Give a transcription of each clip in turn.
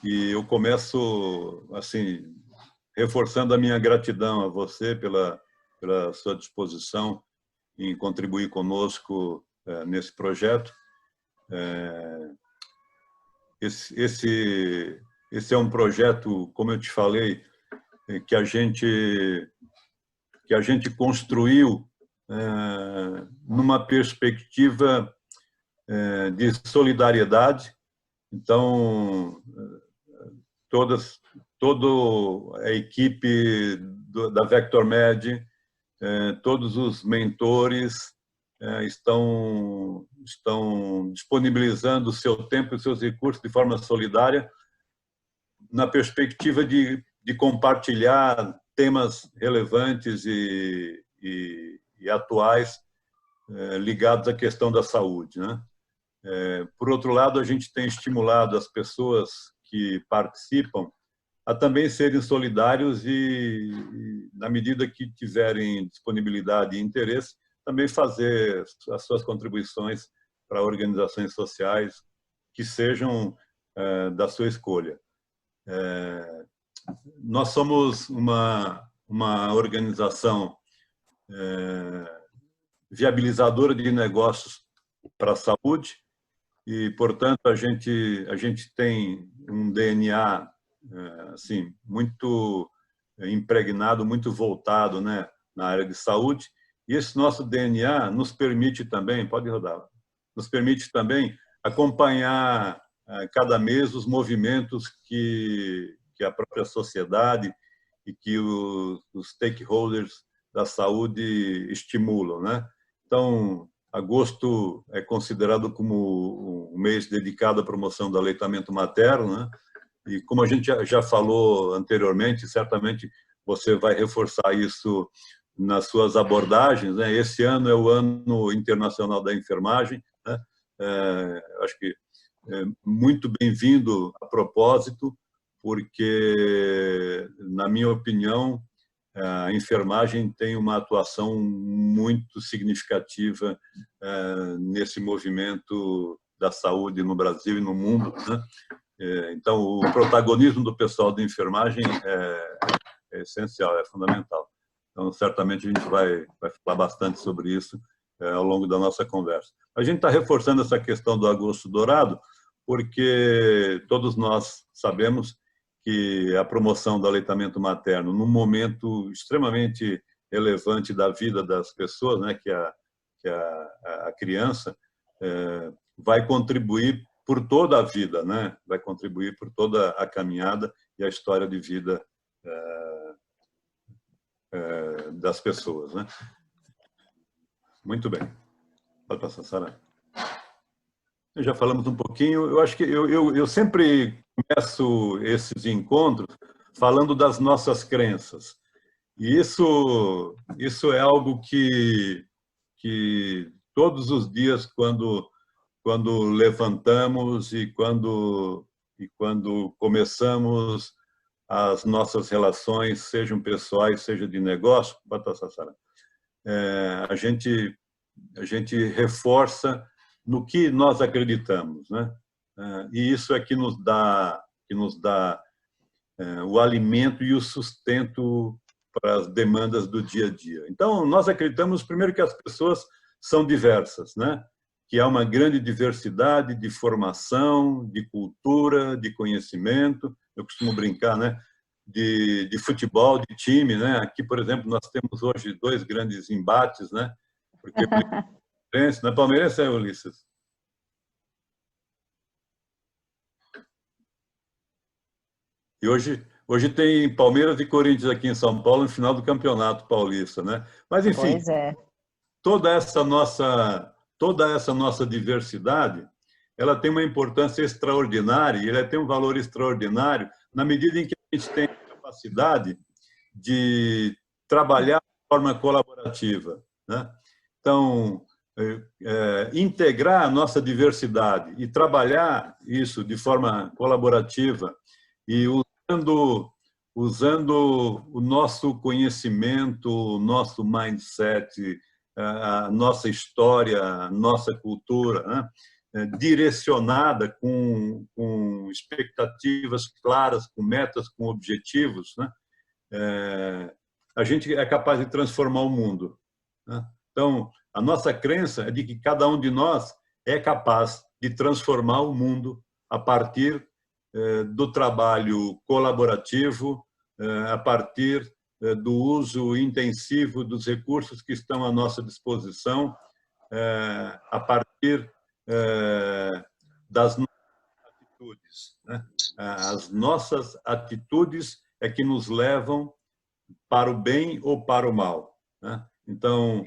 E eu começo, assim, reforçando a minha gratidão a você pela sua disposição em contribuir conosco nesse projeto. Esse é um projeto, como eu te falei, que a gente construiu numa perspectiva de solidariedade. Então, toda a equipe da VectorMed, todos os mentores estão disponibilizando o seu tempo e seus recursos de forma solidária, na perspectiva de compartilhar temas relevantes e atuais ligados à questão da saúde, né? Por outro lado, a gente tem estimulado as pessoas que participam a também serem solidários e, na medida que tiverem disponibilidade e interesse, também fazer as suas contribuições para organizações sociais que sejam da sua escolha. Nós somos uma organização viabilizadora de negócios para a saúde e, portanto, a gente tem um DNA assim, muito impregnado, muito voltado, né, na área de saúde. E esse nosso DNA nos permite também, pode rodar, nos permite também acompanhar cada mês os movimentos que a própria sociedade e que os stakeholders da saúde estimulam, né? Então, agosto é considerado como um mês dedicado à promoção do aleitamento materno, né? E como a gente já falou anteriormente, certamente você vai reforçar isso nas suas abordagens, né? Esse ano é o Ano Internacional da Enfermagem, né? Acho que é muito bem-vindo a propósito, porque, na minha opinião, a enfermagem tem uma atuação muito significativa nesse movimento da saúde no Brasil e no mundo, né? Então, o protagonismo do pessoal da enfermagem é essencial, é fundamental. Então, certamente a gente vai falar bastante sobre isso ao longo da nossa conversa. A gente está reforçando essa questão do Agosto Dourado, porque todos nós sabemos que a promoção do aleitamento materno, num momento extremamente relevante da vida das pessoas, né, que a criança, vai contribuir por toda a vida, né? Vai contribuir por toda a caminhada e a história de vida das pessoas, né? Muito bem. Pode passar, Sara. Já falamos um pouquinho. Eu acho que eu sempre começo esses encontros falando das nossas crenças. E isso é algo que todos os dias, quando levantamos e quando começamos as nossas relações, sejam pessoais, seja de negócio, a gente reforça no que nós acreditamos, né? E isso é que nos dá o alimento e o sustento para as demandas do dia a dia. Então, nós acreditamos, primeiro, que as pessoas são diversas, né? Que há uma grande diversidade de formação, de cultura, de conhecimento. Eu costumo brincar, né, de futebol, de time, né? Aqui, por exemplo, nós temos hoje 2 grandes embates, né? Porque o Palmeirense, não é palmeirense, é, Ulisses? E hoje tem Palmeiras e Corinthians aqui em São Paulo no final do Campeonato Paulista, né? Mas, enfim, pois é. toda essa nossa diversidade, ela tem uma importância extraordinária e ela tem um valor extraordinário na medida em que a gente tem a capacidade de trabalhar de forma colaborativa, né? Então, integrar a nossa diversidade e trabalhar isso de forma colaborativa e usando o nosso conhecimento, o nosso mindset, a nossa história, a nossa cultura, né? direcionada, com expectativas claras, com metas, com objetivos, né? A gente é capaz de transformar o mundo, né? Então, a nossa crença é de que cada um de nós é capaz de transformar o mundo a partir do trabalho colaborativo, a partir do uso intensivo dos recursos que estão à nossa disposição, a partir das nossas atitudes, né? As nossas atitudes é que nos levam para o bem ou para o mal, né? Então,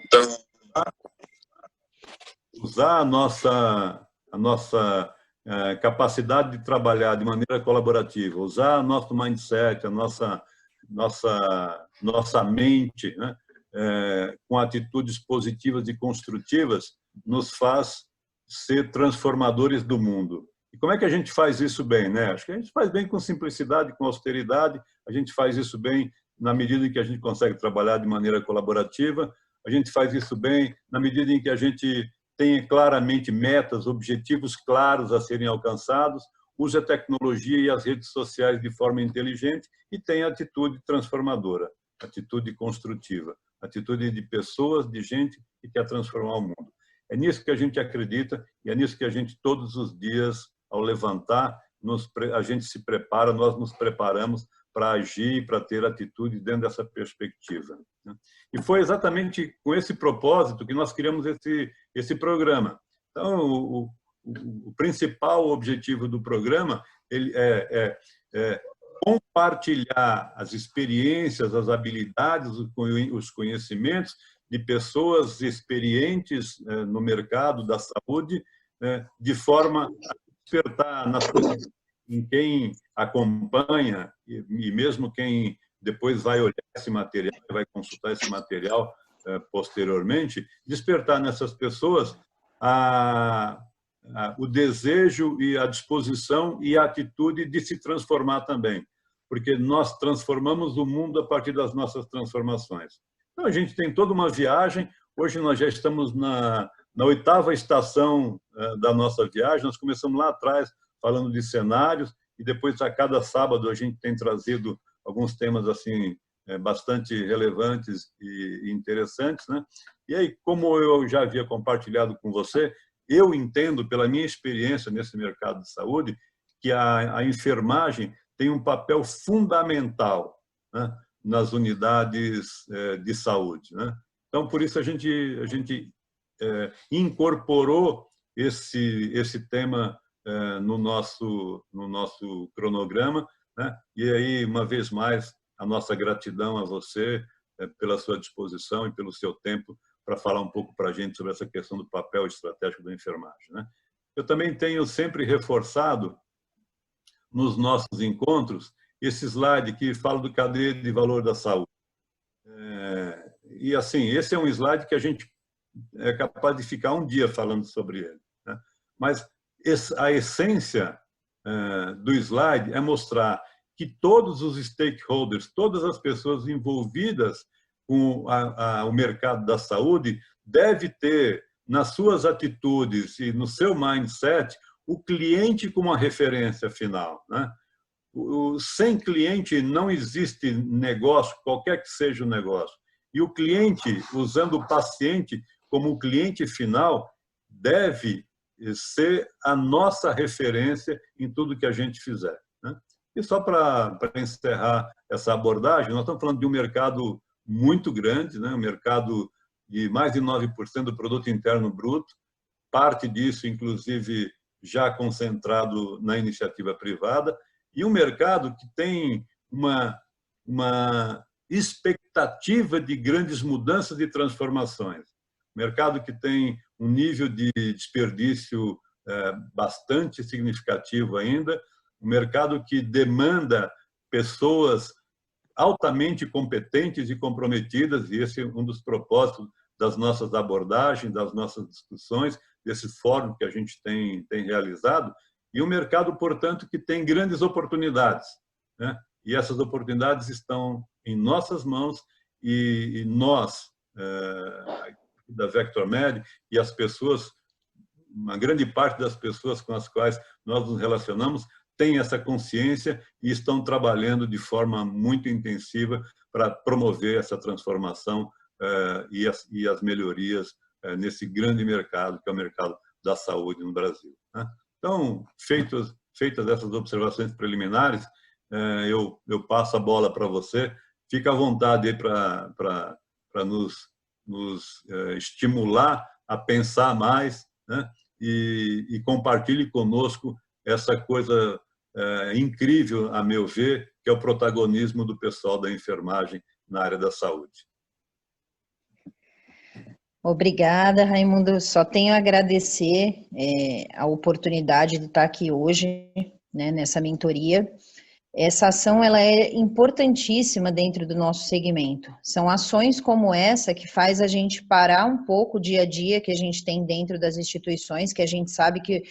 usar a nossa capacidade de trabalhar de maneira colaborativa, usar nosso mindset, a nossa mente, né? Com atitudes positivas e construtivas, nos faz ser transformadores do mundo. E como é que a gente faz isso bem, né? Acho que a gente faz bem com simplicidade, com austeridade, a gente faz isso bem na medida em que a gente consegue trabalhar de maneira colaborativa, a gente faz isso bem na medida em que a gente tenha claramente metas, objetivos claros a serem alcançados, use a tecnologia e as redes sociais de forma inteligente e tenha atitude transformadora, atitude construtiva, atitude de pessoas, de gente que quer transformar o mundo. É nisso que a gente acredita e é nisso que a gente, todos os dias, ao levantar, a gente se prepara, nós nos preparamos para agir, para ter atitude dentro dessa perspectiva. E foi exatamente com esse propósito que nós criamos esse programa. Então, o principal objetivo do programa ele é compartilhar as experiências, as habilidades, os conhecimentos de pessoas experientes no mercado da saúde, de forma a despertar em quem acompanha e mesmo quem depois vai olhar esse material, vai consultar esse material posteriormente, despertar nessas pessoas o desejo e a disposição e a atitude de se transformar também, porque nós transformamos o mundo a partir das nossas transformações. Então, a gente tem toda uma viagem, hoje nós já estamos na 8ª estação da nossa viagem, nós começamos lá atrás falando de cenários e depois a cada sábado a gente tem trazido alguns temas assim bastante relevantes e interessantes, né? E aí, como eu já havia compartilhado com você, eu entendo, pela minha experiência nesse mercado de saúde, que a enfermagem tem um papel fundamental, né, nas unidades de saúde, né? Então, por isso a gente incorporou esse tema no nosso cronograma, né? E aí, uma vez mais, a nossa gratidão a você pela sua disposição e pelo seu tempo para falar um pouco para a gente sobre essa questão do papel estratégico da enfermagem, né? Eu também tenho sempre reforçado nos nossos encontros esse slide que fala do cadeia de valor da saúde. E assim, esse é um slide que a gente é capaz de ficar um dia falando sobre ele, né? Mas a essência do slide é mostrar que todos os stakeholders, todas as pessoas envolvidas com o mercado da saúde deve ter nas suas atitudes e no seu mindset o cliente como uma referência final, né? Sem cliente não existe negócio, qualquer que seja o negócio. E o cliente, usando o paciente como o cliente final, deve ser a nossa referência em tudo que a gente fizer, né? E só para encerrar essa abordagem, nós estamos falando de um mercado muito grande, né? Um mercado de mais de 9% do produto interno bruto, parte disso, inclusive, já concentrado na iniciativa privada, e um mercado que tem uma expectativa de grandes mudanças e transformações. Mercado que tem um nível de desperdício bastante significativo ainda, um mercado que demanda pessoas altamente competentes e comprometidas, e esse é um dos propósitos das nossas abordagens, das nossas discussões, desse fórum que a gente tem realizado, e um mercado, portanto, que tem grandes oportunidades, né? E essas oportunidades estão em nossas mãos e nós, da VectorMed, e as pessoas uma grande parte das pessoas com as quais nós nos relacionamos têm essa consciência e estão trabalhando de forma muito intensiva para promover essa transformação e as melhorias nesse grande mercado, que é o mercado da saúde no Brasil. Então, feitas essas observações preliminares, eu passo a bola para você. Fica à vontade para nos estimular a pensar mais, né? E compartilhe conosco essa coisa incrível, a meu ver, que é o protagonismo do pessoal da enfermagem na área da saúde. Obrigada, Raimundo. Só tenho a agradecer a oportunidade de estar aqui hoje, né, nessa mentoria. Essa ação ela é importantíssima dentro do nosso segmento. São ações como essa que faz a gente parar um pouco o dia a dia que a gente tem dentro das instituições, que a gente sabe que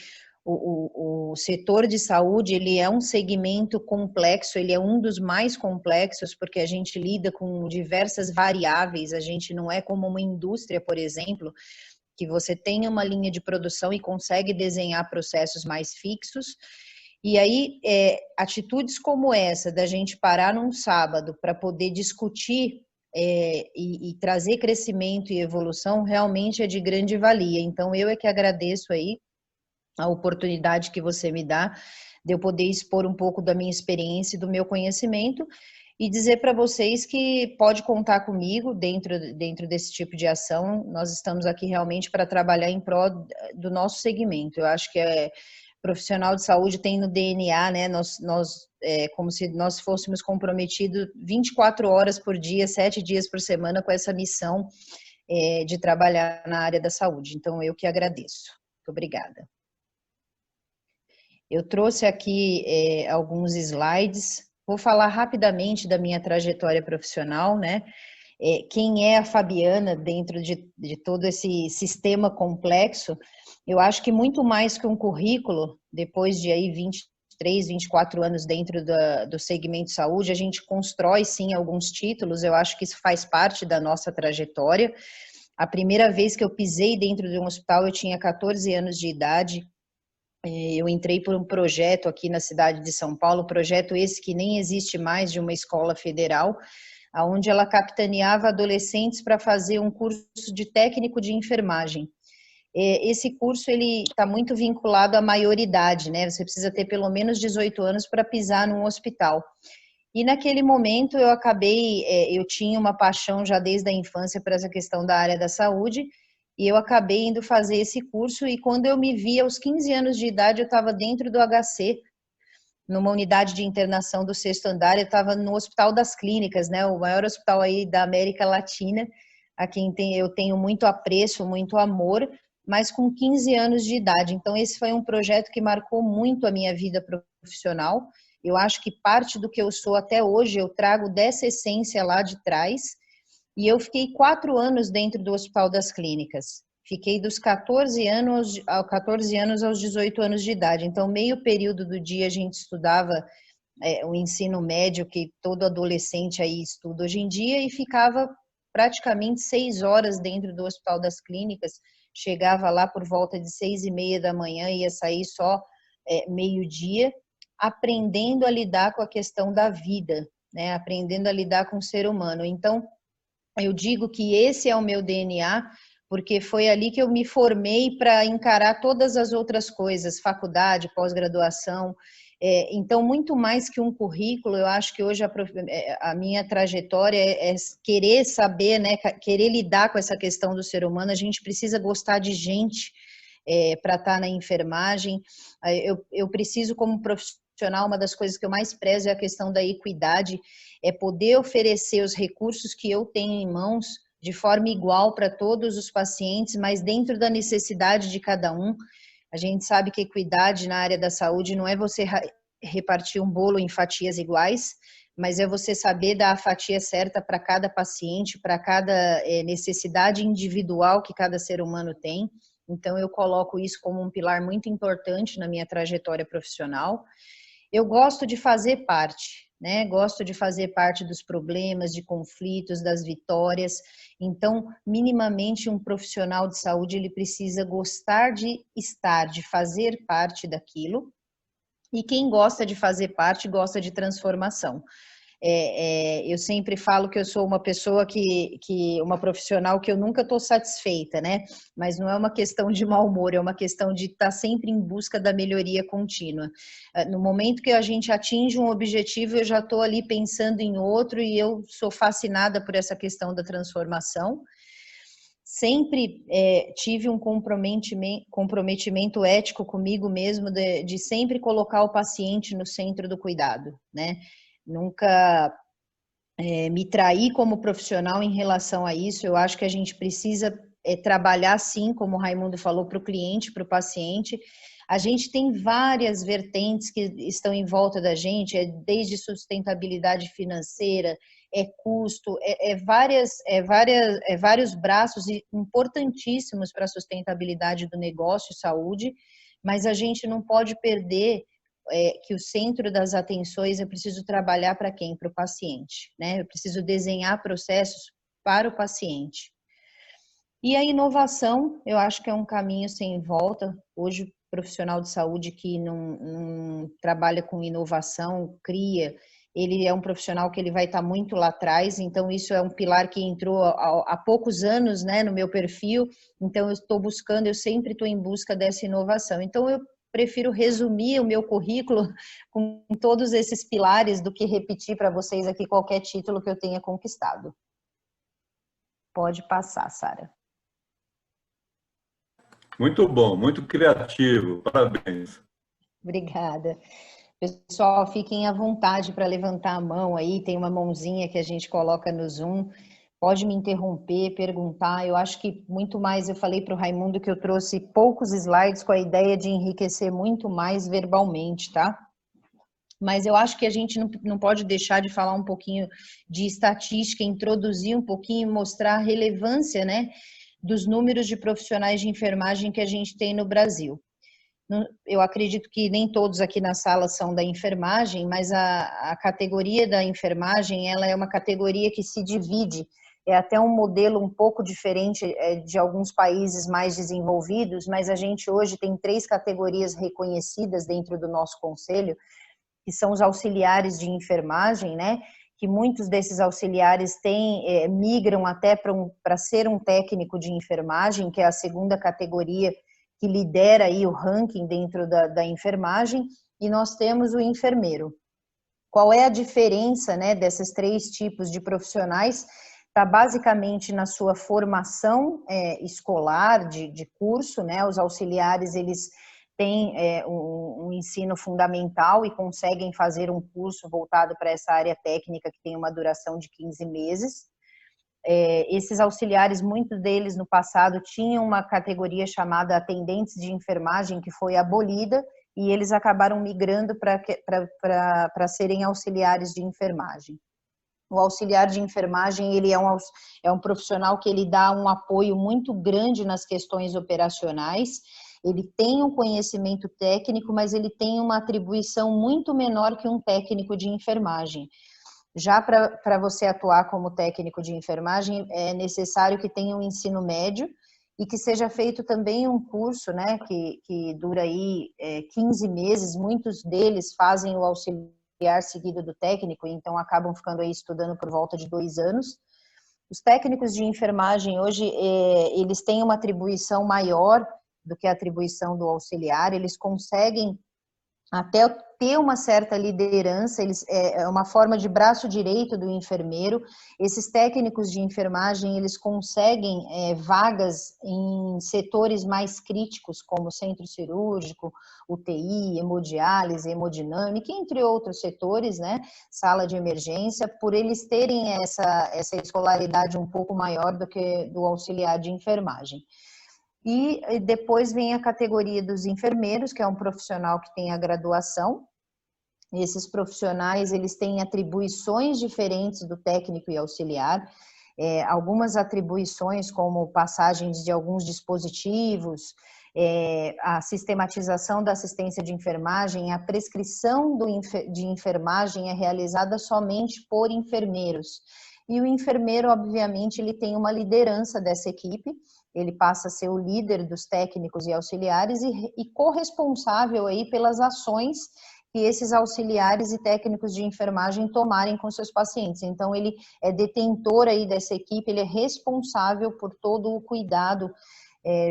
o setor de saúde ele é um segmento complexo, ele é um dos mais complexos, porque a gente lida com diversas variáveis, a gente não é como uma indústria, por exemplo, que você tem uma linha de produção e consegue desenhar processos mais fixos. E aí, atitudes como essa, da gente parar num sábado para poder discutir e trazer crescimento e evolução, realmente é de grande valia. Então, eu é que agradeço aí a oportunidade que você me dá de eu poder expor um pouco da minha experiência e do meu conhecimento e dizer para vocês que pode contar comigo dentro desse tipo de ação. Nós estamos aqui realmente para trabalhar em prol do nosso segmento. Eu acho que profissional de saúde tem no DNA, né? Como se nós fôssemos comprometidos 24 horas por dia, 7 dias por semana com essa missão de trabalhar na área da saúde. Então, eu que agradeço. Muito obrigada. Eu trouxe aqui alguns slides. Vou falar rapidamente da minha trajetória profissional, né? Quem é a Fabiana dentro de todo esse sistema complexo? Eu acho que muito mais que um currículo, depois de aí 23, 24 anos dentro do segmento de saúde, a gente constrói sim alguns títulos. Eu acho que isso faz parte da nossa trajetória. A primeira vez que eu pisei dentro de um hospital, eu tinha 14 anos de idade. Eu entrei por um projeto aqui na cidade de São Paulo, projeto esse que nem existe mais, de uma escola federal, onde ela capitaneava adolescentes para fazer um curso de técnico de enfermagem. Esse curso ele está muito vinculado à maioridade, né? Você precisa ter pelo menos 18 anos para pisar num hospital. E naquele momento eu tinha uma paixão já desde a infância por essa questão da área da saúde, e eu acabei indo fazer esse curso, e quando eu me vi aos 15 anos de idade, eu estava dentro do HC, numa unidade de internação do 6º andar, eu estava no Hospital das Clínicas, né, o maior hospital aí da América Latina, a quem eu tenho muito apreço, muito amor, mas com 15 anos de idade. Então, esse foi um projeto que marcou muito a minha vida profissional. Eu acho que parte do que eu sou até hoje, eu trago dessa essência lá de trás. E eu fiquei 4 anos dentro do Hospital das Clínicas. Fiquei dos 14 anos aos 18 anos de idade. Então, meio período do dia a gente estudava o ensino médio, que todo adolescente aí estuda hoje em dia, e ficava praticamente 6 horas dentro do Hospital das Clínicas. Chegava lá por volta de 6h30 da manhã, ia sair só meio-dia, aprendendo a lidar com a questão da vida, né? Aprendendo a lidar com o ser humano. Então, eu digo que esse é o meu DNA, porque foi ali que eu me formei para encarar todas as outras coisas, faculdade, pós-graduação. Então, muito mais que um currículo, eu acho que hoje a minha trajetória é querer saber, né, querer lidar com essa questão do ser humano. A gente precisa gostar de gente para estar na enfermagem. Eu preciso, como profissional, uma das coisas que eu mais prezo é a questão da equidade, é poder oferecer os recursos que eu tenho em mãos de forma igual para todos os pacientes, mas dentro da necessidade de cada um. A gente sabe que equidade na área da saúde não é você repartir um bolo em fatias iguais, mas é você saber dar a fatia certa para cada paciente, para cada necessidade individual que cada ser humano tem. Então, eu coloco isso como um pilar muito importante na minha trajetória profissional. Eu gosto de fazer parte. né? Gosto de fazer parte dos problemas, de conflitos, das vitórias. Então, minimamente um profissional de saúde, ele precisa gostar de estar, de fazer parte daquilo. E quem gosta de fazer parte, gosta de transformação. Eu sempre falo que eu sou uma pessoa uma profissional que eu nunca estou satisfeita, né? Mas não é uma questão de mau humor, é uma questão de estar sempre em busca da melhoria contínua. No momento que a gente atinge um objetivo, eu já estou ali pensando em outro e eu sou fascinada por essa questão da transformação. Sempre tive um comprometimento ético comigo mesmo de sempre colocar o paciente no centro do cuidado, né? Nunca me trair como profissional em relação a isso. Eu acho que a gente precisa trabalhar, sim, como o Raimundo falou, para o cliente, para o paciente. A gente tem várias vertentes que estão em volta da gente, desde sustentabilidade financeira, custo, vários braços importantíssimos para a sustentabilidade do negócio e saúde, mas a gente não pode perder que o centro das atenções eu preciso trabalhar para quem? Para o paciente, né? Eu preciso desenhar processos para o paciente. E a inovação, eu acho que é um caminho sem volta. Hoje, o profissional de saúde que não trabalha com inovação, ele é um profissional que ele vai estar muito lá atrás, então isso é um pilar que entrou há poucos anos, né, no meu perfil, então eu sempre estou em busca dessa inovação. Então eu prefiro resumir o meu currículo com todos esses pilares do que repetir para vocês aqui qualquer título que eu tenha conquistado. Pode passar, Sara. Muito bom, muito criativo, parabéns. Obrigada. Pessoal, fiquem à vontade para levantar a mão aí, tem uma mãozinha que a gente coloca no Zoom. Pode me interromper, perguntar. Eu acho que muito mais, eu falei para o Raimundo que eu trouxe poucos slides com a ideia de enriquecer muito mais verbalmente, tá? Mas eu acho que a gente não pode deixar de falar um pouquinho de estatística, introduzir um pouquinho, mostrar a relevância, né, dos números de profissionais de enfermagem que a gente tem no Brasil. Eu acredito que nem todos aqui na sala são da enfermagem, mas a categoria da enfermagem, ela é uma categoria que se divide, é até um modelo um pouco diferente de alguns países mais desenvolvidos, mas a gente hoje tem 3 categorias reconhecidas dentro do nosso conselho, que são os auxiliares de enfermagem, né? Que muitos desses auxiliares migram até para ser um técnico de enfermagem, que é a segunda categoria que lidera aí o ranking dentro da enfermagem, e nós temos o enfermeiro. Qual é a diferença, né, desses 3 tipos de profissionais? Está basicamente na sua formação escolar, de curso, né? Os auxiliares, eles têm um ensino fundamental e conseguem fazer um curso voltado para essa área técnica que tem uma duração de 15 meses. Esses auxiliares, muitos deles no passado tinham uma categoria chamada atendentes de enfermagem, que foi abolida, e eles acabaram migrando para serem auxiliares de enfermagem. O auxiliar de enfermagem, ele é um profissional que ele dá um apoio muito grande nas questões operacionais, ele tem um conhecimento técnico, mas ele tem uma atribuição muito menor que um técnico de enfermagem. Já para você atuar como técnico de enfermagem, é necessário que tenha um ensino médio e que seja feito também um curso, né, que dura aí 15 meses, muitos deles fazem o auxiliar seguido do técnico, então acabam ficando aí estudando por volta de 2 anos. Os técnicos de enfermagem hoje, eles têm uma atribuição maior do que a atribuição do auxiliar, eles conseguem até ter uma certa liderança, é uma forma de braço direito do enfermeiro. Esses técnicos de enfermagem, eles conseguem vagas em setores mais críticos, como centro cirúrgico, UTI, hemodiálise, hemodinâmica, entre outros setores, né? Sala de emergência, por eles terem essa escolaridade um pouco maior do que do auxiliar de enfermagem. E depois vem a categoria dos enfermeiros, que é um profissional que tem a graduação. Esses profissionais, eles têm atribuições diferentes do técnico e auxiliar. Algumas atribuições, como passagens de alguns dispositivos, a sistematização da assistência de enfermagem, a prescrição de enfermagem é realizada somente por enfermeiros. E o enfermeiro, obviamente, ele tem uma liderança dessa equipe, ele passa a ser o líder dos técnicos e auxiliares e corresponsável aí pelas ações que esses auxiliares e técnicos de enfermagem tomarem com seus pacientes. Então, ele é detentor aí dessa equipe, ele é responsável por todo o cuidado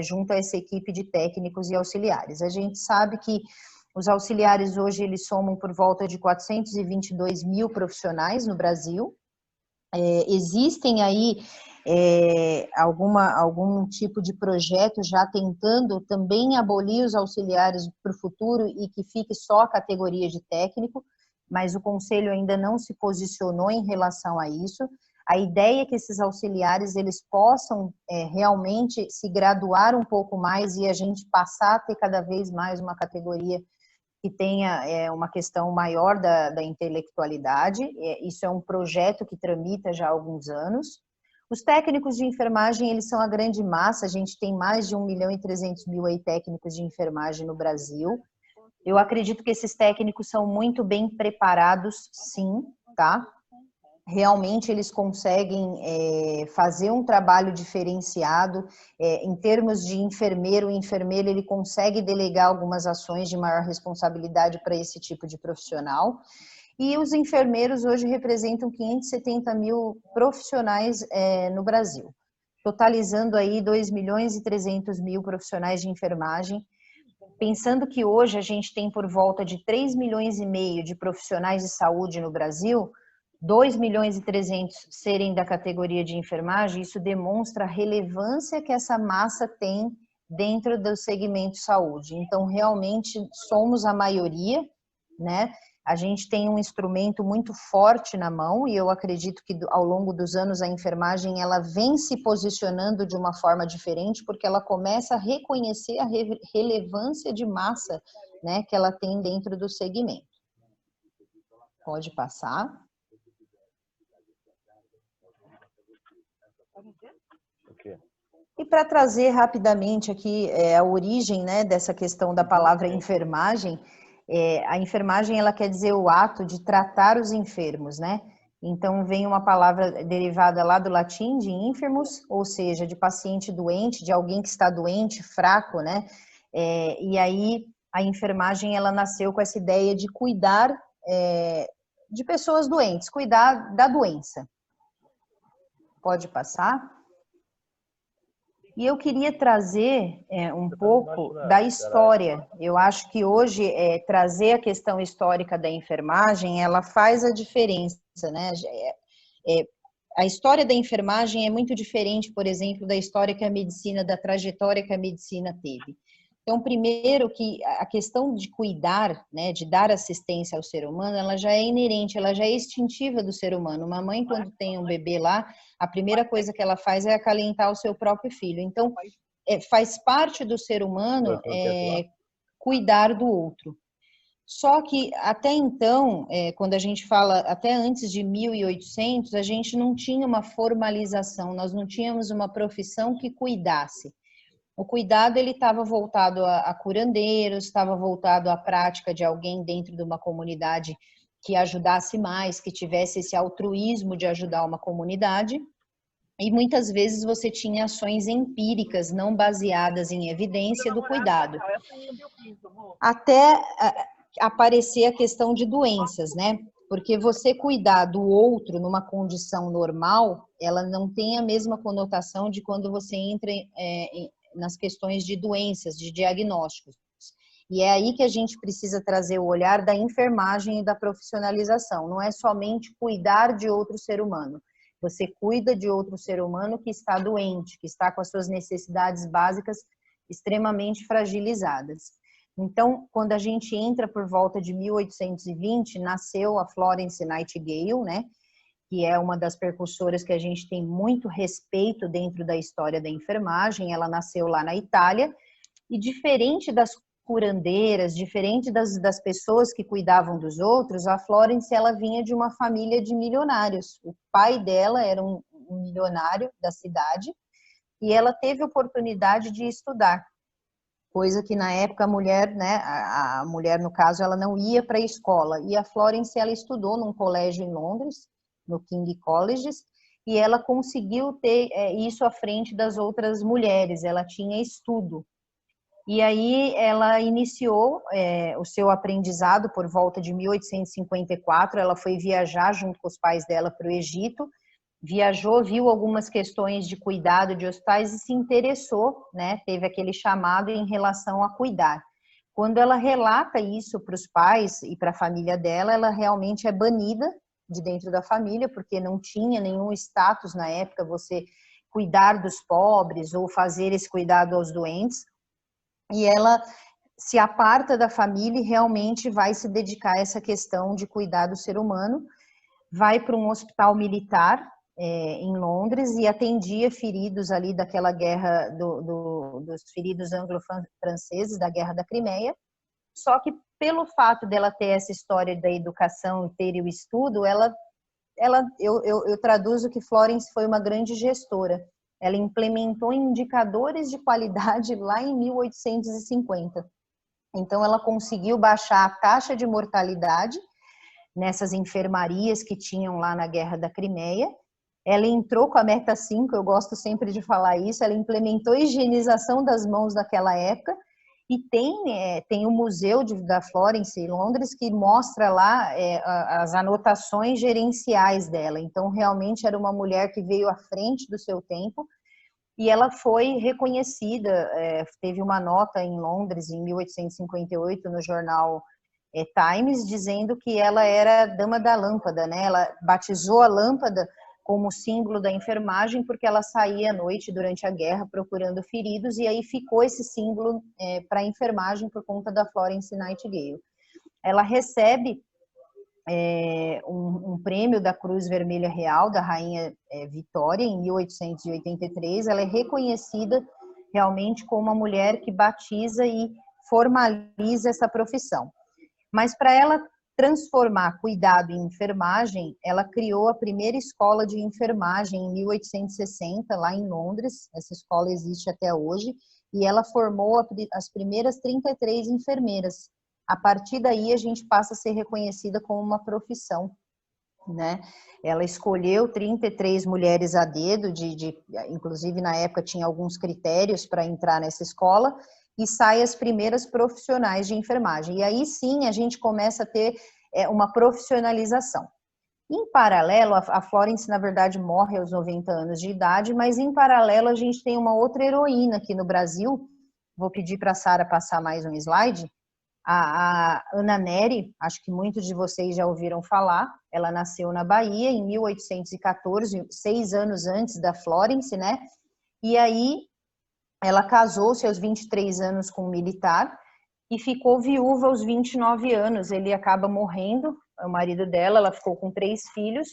junto a essa equipe de técnicos e auxiliares. A gente sabe que os auxiliares hoje, eles somam por volta de 422 mil profissionais no Brasil. Existem aí algum tipo de projeto já tentando também abolir os auxiliares para o futuro e que fique só a categoria de técnico, mas o Conselho ainda não se posicionou em relação a isso. A ideia é que esses auxiliares eles possam realmente se graduar um pouco mais e a gente passar a ter cada vez mais uma categoria que tenha uma questão maior da intelectualidade. Isso é um projeto que tramita já há alguns anos. Os técnicos de enfermagem, eles são a grande massa, a gente tem mais de 1.300.000 aí técnicos de enfermagem no Brasil. Eu acredito que esses técnicos são muito bem preparados, sim, tá? Realmente eles conseguem fazer um trabalho diferenciado. Em termos de enfermeiro, o enfermeiro ele consegue delegar algumas ações de maior responsabilidade para esse tipo de profissional. E os enfermeiros hoje representam 570 mil profissionais no Brasil, totalizando aí 2.300.000 profissionais de enfermagem. Pensando que hoje a gente tem por volta de 3,5 milhões de profissionais de saúde no Brasil, 2,3 milhões serem da categoria de enfermagem, isso demonstra a relevância que essa massa tem dentro do segmento saúde. Então, realmente, somos a maioria, né? A gente tem um instrumento muito forte na mão e eu acredito que ao longo dos anos a enfermagem ela vem se posicionando de uma forma diferente porque ela começa a reconhecer a relevância de massa, né, que ela tem dentro do segmento. Pode passar. E para trazer rapidamente aqui a origem, né, dessa questão da palavra enfermagem, a enfermagem ela quer dizer o ato de tratar os enfermos, né? Então vem uma palavra derivada lá do latim de enfermus, ou seja, de paciente doente, de alguém que está doente, fraco, né? E aí a enfermagem ela nasceu com essa ideia de cuidar de pessoas doentes, cuidar da doença. Pode passar? E eu queria trazer um pouco da história. Eu acho que hoje trazer a questão histórica da enfermagem, ela faz a diferença, né? A história da enfermagem é muito diferente, por exemplo, da história que a medicina, da trajetória que a medicina teve. Então, primeiro que a questão de cuidar, né, de dar assistência ao ser humano, ela já é inerente, ela já é instintiva do ser humano. Uma mãe, quando tem um bebê lá, a primeira coisa que ela faz é acalentar o seu próprio filho. Então, faz parte do ser humano cuidar do outro. Só que, até então, quando a gente fala, até antes de 1800, a gente não tinha uma formalização, nós não tínhamos uma profissão que cuidasse. O cuidado ele estava voltado a curandeiros, estava voltado à prática de alguém dentro de uma comunidade que ajudasse mais, que tivesse esse altruísmo de ajudar uma comunidade. E muitas vezes você tinha ações empíricas, não baseadas em evidência do cuidado. Até aparecer a questão de doenças, né? Porque você cuidar do outro numa condição normal, ela não tem a mesma conotação de quando você entra nas questões de doenças, de diagnósticos. E é aí que a gente precisa trazer o olhar da enfermagem e da profissionalização. Não é somente cuidar de outro ser humano. Você cuida de outro ser humano que está doente, que está com as suas necessidades básicas extremamente fragilizadas. Então, quando a gente entra por volta de 1820, nasceu a Florence Nightingale, né? Que é uma das percursoras que a gente tem muito respeito dentro da história da enfermagem. Ela nasceu lá na Itália e diferente das curandeiras, diferente das pessoas que cuidavam dos outros, a Florence ela vinha de uma família de milionários. O pai dela era um milionário da cidade e ela teve a oportunidade de estudar. coisa que na época a mulher, né, a mulher no caso, ela não ia para a escola. E a Florence, ela estudou num colégio em Londres, no King Colleges, e ela conseguiu ter isso à frente das outras mulheres, ela tinha estudo. E aí ela iniciou o seu aprendizado por volta de 1854, ela foi viajar junto com os pais dela para o Egito, viajou, viu algumas questões de cuidado de hospitais e se interessou, né? Teve aquele chamado em relação a cuidar. Quando ela relata isso para os pais e para a família dela, ela realmente é banida de dentro da família, porque não tinha nenhum status na época você cuidar dos pobres ou fazer esse cuidado aos doentes. E ela se aparta da família e realmente vai se dedicar a essa questão de cuidar do ser humano. Vai para um hospital militar em Londres e atendia feridos ali daquela guerra dos feridos anglo-franceses, da Guerra da Crimeia. Só que pelo fato dela ter essa história da educação e ter o estudo, eu traduzo que Florence foi uma grande gestora. Ela implementou indicadores de qualidade lá em 1850. Então, ela conseguiu baixar a taxa de mortalidade nessas enfermarias que tinham lá na Guerra da Crimeia. Ela entrou com a Meta 5, eu gosto sempre de falar isso, ela implementou a higienização das mãos naquela época, e tem o Museu da Florence em Londres que mostra lá as anotações gerenciais dela. Então, realmente era uma mulher que veio à frente do seu tempo, e ela foi reconhecida, teve uma nota em Londres, em 1858, no jornal Times, dizendo que ela era a dama da lâmpada, né? Ela batizou a lâmpada como símbolo da enfermagem, porque ela saía à noite durante a guerra procurando feridos, e aí ficou esse símbolo para a enfermagem por conta da Florence Nightingale. Ela recebe um prêmio da Cruz Vermelha Real, da Rainha Vitória, em 1883. Ela é reconhecida realmente como uma mulher que batiza e formaliza essa profissão. Mas para ela transformar cuidado em enfermagem, ela criou a primeira escola de enfermagem em 1860, lá em Londres. Essa escola existe até hoje, e ela formou as primeiras 33 enfermeiras. A partir daí, a gente passa a ser reconhecida como uma profissão, né? Ela escolheu 33 mulheres a dedo, inclusive na época tinha alguns critérios para entrar nessa escola, e saem as primeiras profissionais de enfermagem. E aí sim a gente começa a ter uma profissionalização. Em paralelo, a Florence, na verdade, morre aos 90 anos de idade, mas em paralelo a gente tem uma outra heroína aqui no Brasil. Vou pedir para a Sara passar mais um slide. A Ana Nery, acho que muitos de vocês já ouviram falar, ela nasceu na Bahia em 1814, 6 anos antes da Florence, né? E aí ela casou-se aos 23 anos com um militar e ficou viúva aos 29 anos. Ele acaba morrendo, o marido dela, ela ficou com 3 filhos.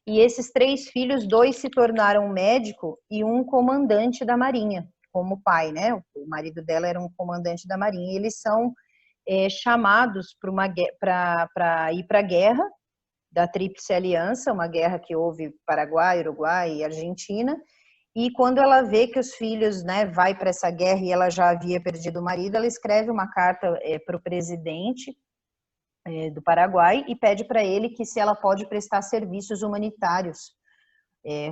E esses 3 filhos, 2 se tornaram médico e um comandante da Marinha, como pai, né? O marido dela era um comandante da Marinha. E eles são chamados para ir para a guerra da Tríplice Aliança, uma guerra que houve Paraguai, Uruguai e Argentina. E quando ela vê que os filhos, né, vai para essa guerra e ela já havia perdido o marido, ela escreve uma carta para o presidente do Paraguai e pede para ele que se ela pode prestar serviços humanitários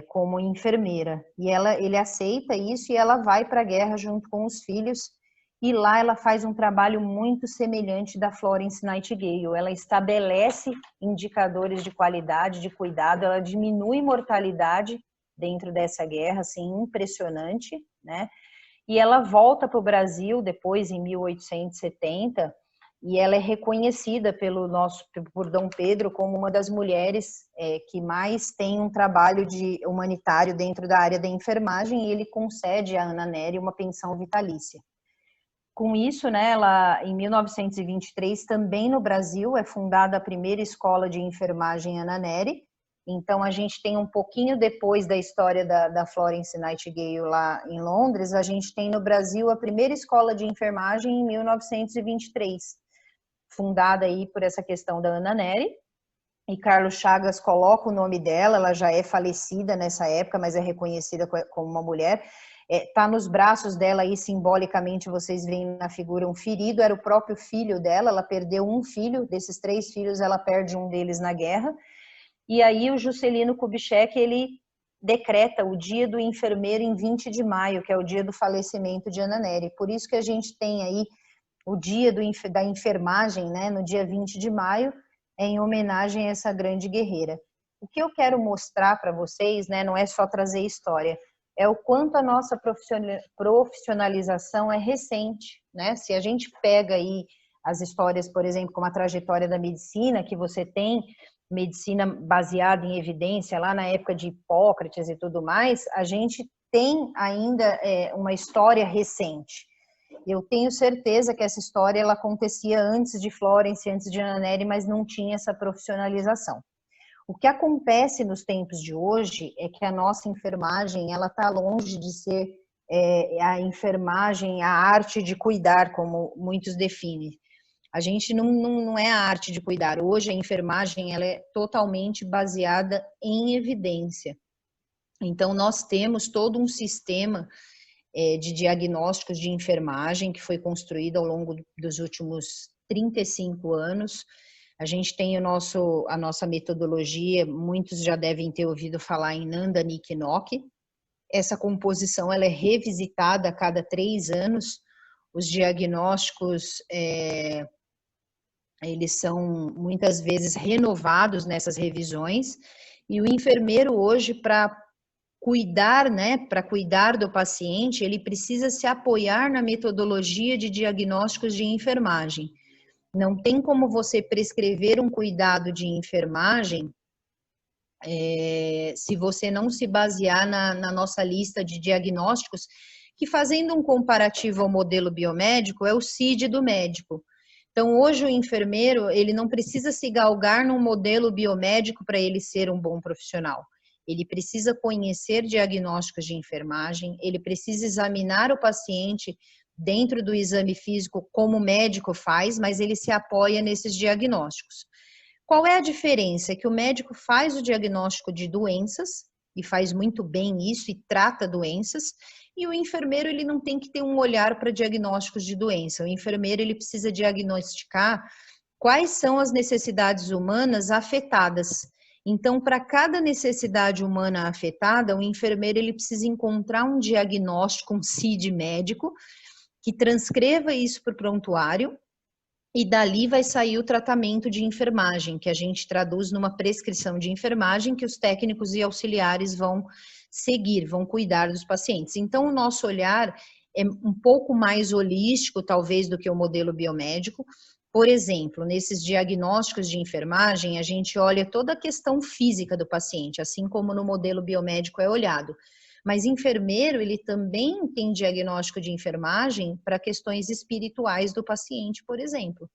como enfermeira. E ele aceita isso e ela vai para a guerra junto com os filhos. E lá ela faz um trabalho muito semelhante da Florence Nightingale. Ela estabelece indicadores de qualidade, de cuidado, ela diminui mortalidade dentro dessa guerra, assim, impressionante, né? E ela volta para o Brasil depois, em 1870, e ela é reconhecida por Dom Pedro como uma das mulheres que mais tem um trabalho humanitário dentro da área da enfermagem, e ele concede a Ana Nery uma pensão vitalícia. Com isso, né, em 1923, também no Brasil, é fundada a primeira escola de enfermagem Ana Nery. Então, a gente tem um pouquinho depois da história da Florence Nightingale lá em Londres, a gente tem no Brasil a primeira escola de enfermagem em 1923, fundada aí por essa questão da Ana Nery. E Carlos Chagas coloca o nome dela, ela já é falecida nessa época, mas é reconhecida como uma mulher. Tá nos braços dela aí, simbolicamente, vocês veem na figura um ferido, era o próprio filho dela, ela perdeu um filho, desses 3 filhos ela perde um deles na guerra, e aí o Juscelino Kubitschek, ele decreta o dia do enfermeiro em 20 de maio, que é o dia do falecimento de Ana Nery. Por isso que a gente tem aí o dia da enfermagem, né, no dia 20 de maio, em homenagem a essa grande guerreira. O que eu quero mostrar para vocês, né, não é só trazer história, é o quanto a nossa profissionalização é recente, né? Se a gente pega aí as histórias, por exemplo, como a trajetória da medicina, que você tem medicina baseada em evidência lá na época de Hipócrates e tudo mais, a gente tem ainda uma história recente. Eu tenho certeza que essa história ela acontecia antes de Florence, antes de Ana Nery, mas não tinha essa profissionalização. O que acontece nos tempos de hoje é que a nossa enfermagem ela está longe de ser a enfermagem, a arte de cuidar, como muitos definem. A gente não é a arte de cuidar. Hoje a enfermagem ela é totalmente baseada em evidência. Então nós temos todo um sistema de diagnósticos de enfermagem que foi construído ao longo dos últimos 35 anos. A gente tem a nossa metodologia, muitos já devem ter ouvido falar em Nanda Nick Nock. Essa composição ela é revisitada a cada 3 anos. Os diagnósticos eles são muitas vezes renovados nessas revisões, e o enfermeiro hoje, para cuidar, né, para cuidar do paciente, ele precisa se apoiar na metodologia de diagnósticos de enfermagem. Não tem como você prescrever um cuidado de enfermagem se você não se basear na nossa lista de diagnósticos, que, fazendo um comparativo ao modelo biomédico, é o CID do médico. Então, hoje o enfermeiro, ele não precisa se galgar num modelo biomédico para ele ser um bom profissional. Ele precisa conhecer diagnósticos de enfermagem, ele precisa examinar o paciente dentro do exame físico, como o médico faz, mas ele se apoia nesses diagnósticos. Qual é a diferença? É que o médico faz o diagnóstico de doenças, e faz muito bem isso, e trata doenças, e o enfermeiro ele não tem que ter um olhar para diagnósticos de doença. O enfermeiro ele precisa diagnosticar quais são as necessidades humanas afetadas. Então, para cada necessidade humana afetada, o enfermeiro ele precisa encontrar um diagnóstico, um CID médico, que transcreva isso para o prontuário, e dali vai sair o tratamento de enfermagem, que a gente traduz numa prescrição de enfermagem que os técnicos e auxiliares vão seguir, vão cuidar dos pacientes. Então, o nosso olhar é um pouco mais holístico, talvez, do que o modelo biomédico. Por exemplo, nesses diagnósticos de enfermagem, a gente olha toda a questão física do paciente, assim como no modelo biomédico é olhado. Mas enfermeiro, ele também tem diagnóstico de enfermagem para questões espirituais do paciente, por exemplo,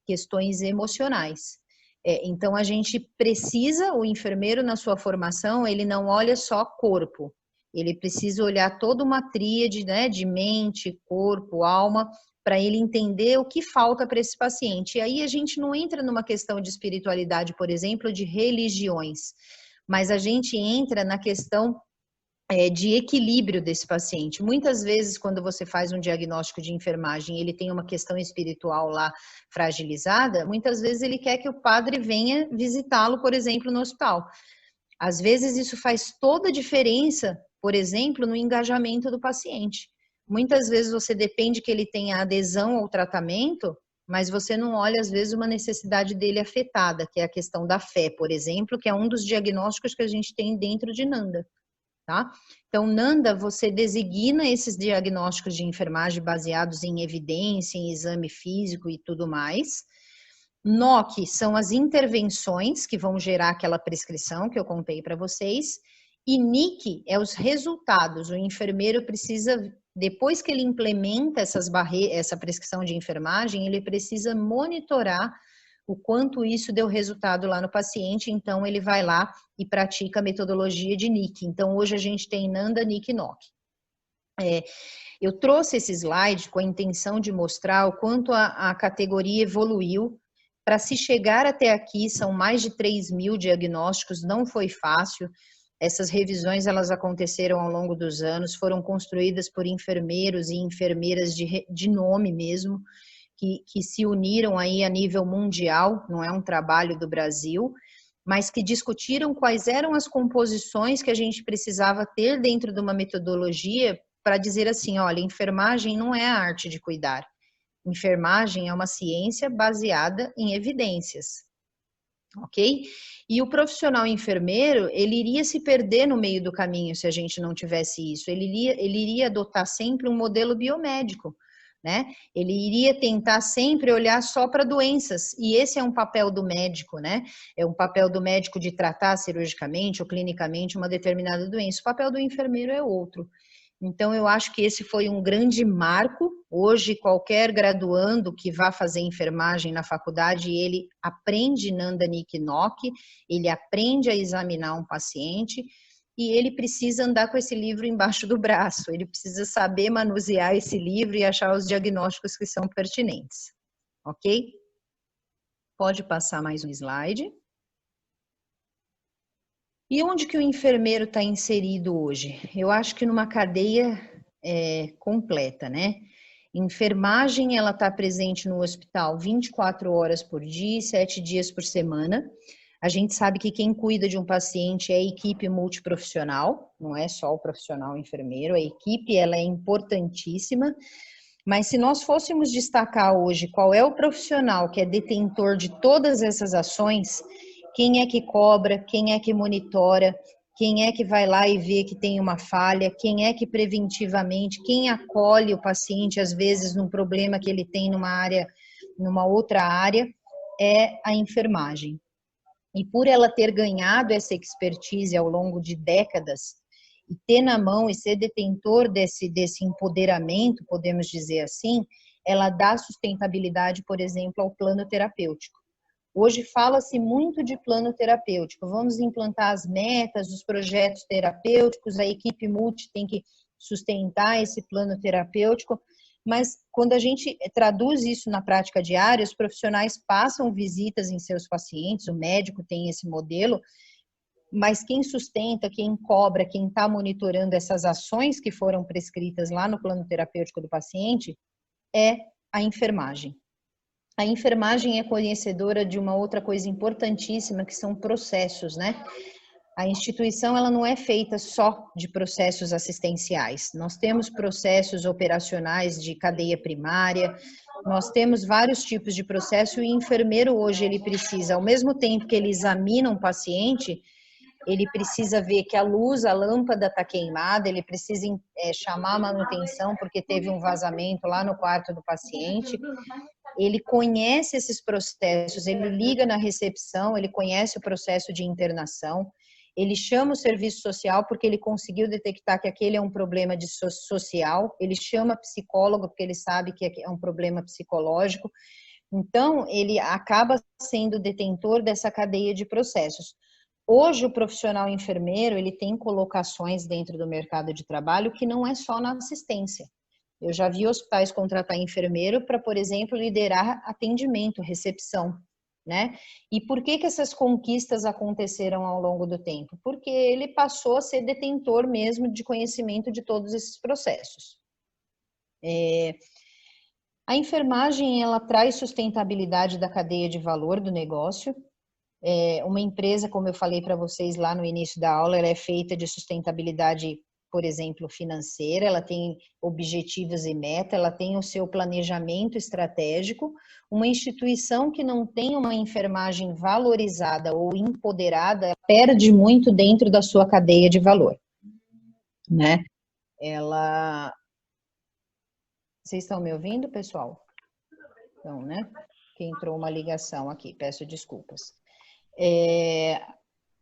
questões emocionais. Então, a gente precisa, o enfermeiro na sua formação, ele não olha só corpo, ele precisa olhar toda uma tríade, né, de mente, corpo, alma, para ele entender o que falta para esse paciente. E aí a gente não entra numa questão de espiritualidade, por exemplo, de religiões, mas a gente entra na questão de equilíbrio desse paciente. Muitas vezes, quando você faz um diagnóstico de enfermagem, ele tem uma questão espiritual lá fragilizada, muitas vezes ele quer que o padre venha visitá-lo, por exemplo, no hospital. Às vezes isso faz toda a diferença, por exemplo, no engajamento do paciente. Muitas vezes você depende que ele tenha adesão ao tratamento, mas você não olha, às vezes, uma necessidade dele afetada, que é a questão da fé, por exemplo, que é um dos diagnósticos que a gente tem dentro de Nanda. Tá? Então, Nanda, você designa esses diagnósticos de enfermagem baseados em evidência, em exame físico e tudo mais. NOC são as intervenções que vão gerar aquela prescrição que eu contei para vocês. E NIC é os resultados. O enfermeiro precisa, depois que ele implementa essa prescrição de enfermagem, ele precisa monitorar o quanto isso deu resultado lá no paciente, então ele vai lá e pratica a metodologia de NIC. Então, hoje a gente tem Nanda, NIC e NOC. Eu trouxe esse slide com a intenção de mostrar o quanto a categoria evoluiu. Para se chegar até aqui, são mais de 3.000 diagnósticos, não foi fácil. Essas revisões, elas aconteceram ao longo dos anos, foram construídas por enfermeiros e enfermeiras de nome mesmo, que se uniram aí a nível mundial, não é um trabalho do Brasil, mas que discutiram quais eram as composições que a gente precisava ter dentro de uma metodologia para dizer assim, olha, enfermagem não é a arte de cuidar. Enfermagem é uma ciência baseada em evidências, ok? E o profissional enfermeiro, ele iria se perder no meio do caminho se a gente não tivesse isso. Ele iria adotar sempre um modelo biomédico, né? Ele iria tentar sempre olhar só para doenças, e esse é um papel do médico, né? É um papel do médico de tratar cirurgicamente ou clinicamente uma determinada doença. O papel do enfermeiro é outro. Então, eu acho que esse foi um grande marco. Hoje, qualquer graduando que vá fazer enfermagem na faculdade, ele aprende Nanda Nikinock, ele aprende a examinar um paciente e ele precisa andar com esse livro embaixo do braço, ele precisa saber manusear esse livro e achar os diagnósticos que são pertinentes. Ok? Pode passar mais um slide. E onde que o enfermeiro está inserido hoje? Eu acho que numa cadeia completa, né? Enfermagem, ela está presente no hospital 24 horas por dia, 7 dias por semana. A gente sabe que quem cuida de um paciente é a equipe multiprofissional, não é só o profissional enfermeiro, a equipe ela é importantíssima, mas se nós fôssemos destacar hoje qual é o profissional que é detentor de todas essas ações, quem é que cobra, quem é que monitora, quem é que vai lá e vê que tem uma falha, quem é que preventivamente, quem acolhe o paciente, às vezes, num problema que ele tem numa outra área, é a enfermagem. E por ela ter ganhado essa expertise ao longo de décadas, e ter na mão e ser detentor desse empoderamento, podemos dizer assim, ela dá sustentabilidade, por exemplo, ao plano terapêutico. Hoje fala-se muito de plano terapêutico, vamos implantar as metas, os projetos terapêuticos, a equipe multi tem que sustentar esse plano terapêutico, mas quando a gente traduz isso na prática diária, os profissionais passam visitas em seus pacientes, o médico tem esse modelo, mas quem sustenta, quem cobra, quem está monitorando essas ações que foram prescritas lá no plano terapêutico do paciente é a enfermagem. A enfermagem é conhecedora de uma outra coisa importantíssima, que são processos, né? A instituição, ela não é feita só de processos assistenciais. Nós temos processos operacionais de cadeia primária, nós temos vários tipos de processo e o enfermeiro hoje, ele precisa, ao mesmo tempo que ele examina um paciente, ele precisa ver que a luz, a lâmpada está queimada, ele precisa chamar a manutenção porque teve um vazamento lá no quarto do paciente. Ele conhece esses processos, ele liga na recepção, ele conhece o processo de internação, ele chama o serviço social porque ele conseguiu detectar que aquele é um problema social, ele chama psicólogo porque ele sabe que é um problema psicológico. Então, ele acaba sendo detentor dessa cadeia de processos. Hoje, o profissional enfermeiro, ele tem colocações dentro do mercado de trabalho que não é só na assistência. Eu já vi hospitais contratar enfermeiro para, por exemplo, liderar atendimento, recepção, né? E por que essas conquistas aconteceram ao longo do tempo? Porque ele passou a ser detentor mesmo de conhecimento de todos esses processos. A enfermagem, ela traz sustentabilidade da cadeia de valor do negócio. Uma empresa, como eu falei para vocês lá no início da aula, ela é feita de sustentabilidade, por exemplo, financeira, ela tem objetivos e meta, ela tem o seu planejamento estratégico. Uma instituição que não tem uma enfermagem valorizada ou empoderada, perde muito dentro da sua cadeia de valor, né? Vocês estão me ouvindo, pessoal? Então, né? Que entrou uma ligação aqui, peço desculpas.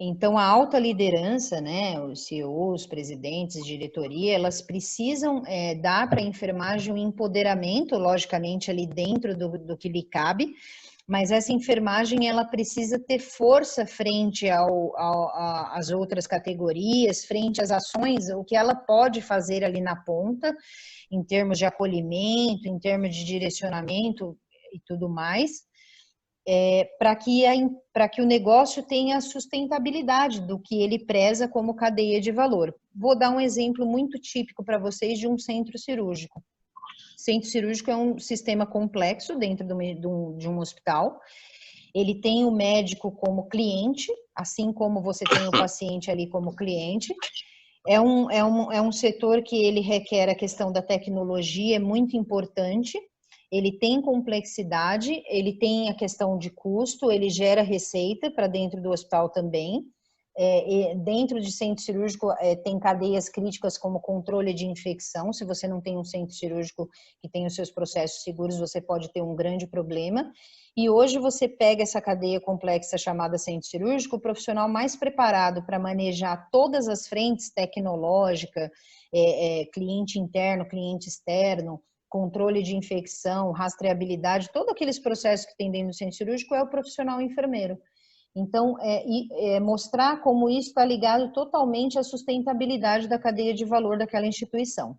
Então, a alta liderança, né, os CEOs, presidentes, diretoria, elas precisam dar para a enfermagem um empoderamento, logicamente, ali dentro do que lhe cabe, mas essa enfermagem, ela precisa ter força frente às outras categorias, frente às ações, o que ela pode fazer ali na ponta, em termos de acolhimento, em termos de direcionamento e tudo mais. para que o negócio tenha a sustentabilidade do que ele preza como cadeia de valor. Vou dar um exemplo muito típico para vocês de um centro cirúrgico. Centro cirúrgico é um sistema complexo dentro de um hospital. Ele tem o médico como cliente, assim como você tem o paciente ali como cliente. É um setor que ele requer a questão da tecnologia, é muito importante. Ele tem complexidade, ele tem a questão de custo, ele gera receita para dentro do hospital também. Dentro de centro cirúrgico tem cadeias críticas como controle de infecção. Se você não tem um centro cirúrgico que tem os seus processos seguros, você pode ter um grande problema. E hoje você pega essa cadeia complexa chamada centro cirúrgico, o profissional mais preparado para manejar todas as frentes tecnológica, cliente interno, cliente externo, controle de infecção, rastreabilidade, todos aqueles processos que tem dentro do centro cirúrgico é o profissional enfermeiro. Então, mostrar como isso está ligado totalmente à sustentabilidade da cadeia de valor daquela instituição.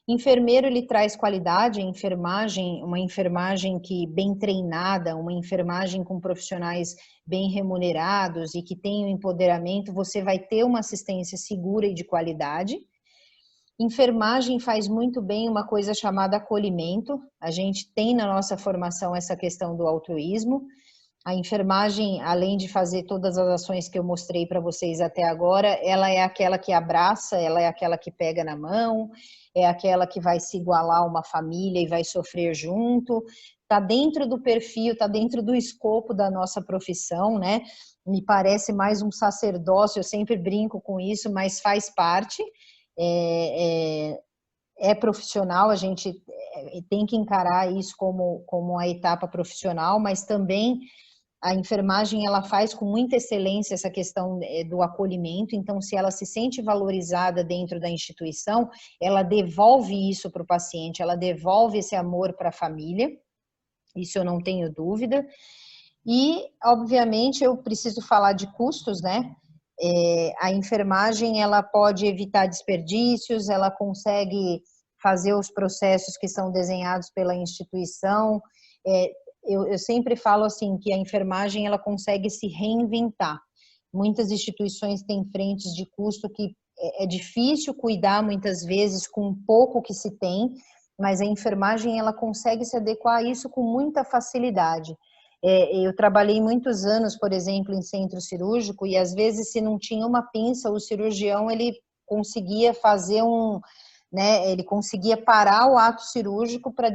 Enfermeiro, ele traz qualidade, uma enfermagem que bem treinada, uma enfermagem com profissionais bem remunerados e que tem o empoderamento, você vai ter uma assistência segura e de qualidade. Enfermagem faz muito bem uma coisa chamada acolhimento. A gente tem na nossa formação essa questão do altruísmo. A enfermagem, além de fazer todas as ações que eu mostrei para vocês até agora, ela é aquela que abraça, ela é aquela que pega na mão, é aquela que vai se igualar a uma família e vai sofrer junto. Está dentro do perfil, está dentro do escopo da nossa profissão, né? Me parece mais um sacerdócio, eu sempre brinco com isso, mas faz parte. É profissional, a gente tem que encarar isso como uma etapa profissional, mas também a enfermagem ela faz com muita excelência essa questão do acolhimento, então se ela se sente valorizada dentro da instituição, ela devolve isso para o paciente, ela devolve esse amor para a família, isso eu não tenho dúvida. E, obviamente, eu preciso falar de custos, né? A enfermagem ela pode evitar desperdícios, ela consegue fazer os processos que são desenhados pela instituição. Eu sempre falo assim que a enfermagem ela consegue se reinventar. Muitas instituições têm frentes de custo que é difícil cuidar muitas vezes com pouco que se tem, mas a enfermagem ela consegue se adequar a isso com muita facilidade. Eu trabalhei muitos anos, por exemplo, em centro cirúrgico e às vezes se não tinha uma pinça, o cirurgião ele conseguia fazer ele conseguia parar o ato cirúrgico para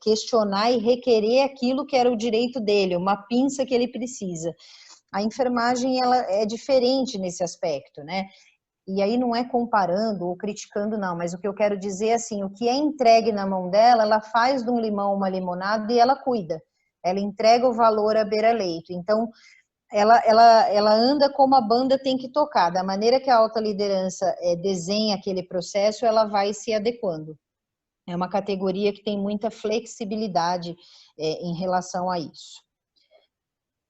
questionar e requerer aquilo que era o direito dele, uma pinça que ele precisa. A enfermagem ela é diferente nesse aspecto, né? E aí não é comparando ou criticando, não, mas o que eu quero dizer é assim, o que é entregue na mão dela, ela faz de um limão uma limonada e ela cuida. Ela entrega o valor à beira-leito. Então, ela anda como a banda tem que tocar. Da maneira que a alta liderança desenha aquele processo, ela vai se adequando. É uma categoria que tem muita flexibilidade em relação a isso.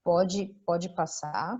Pode passar.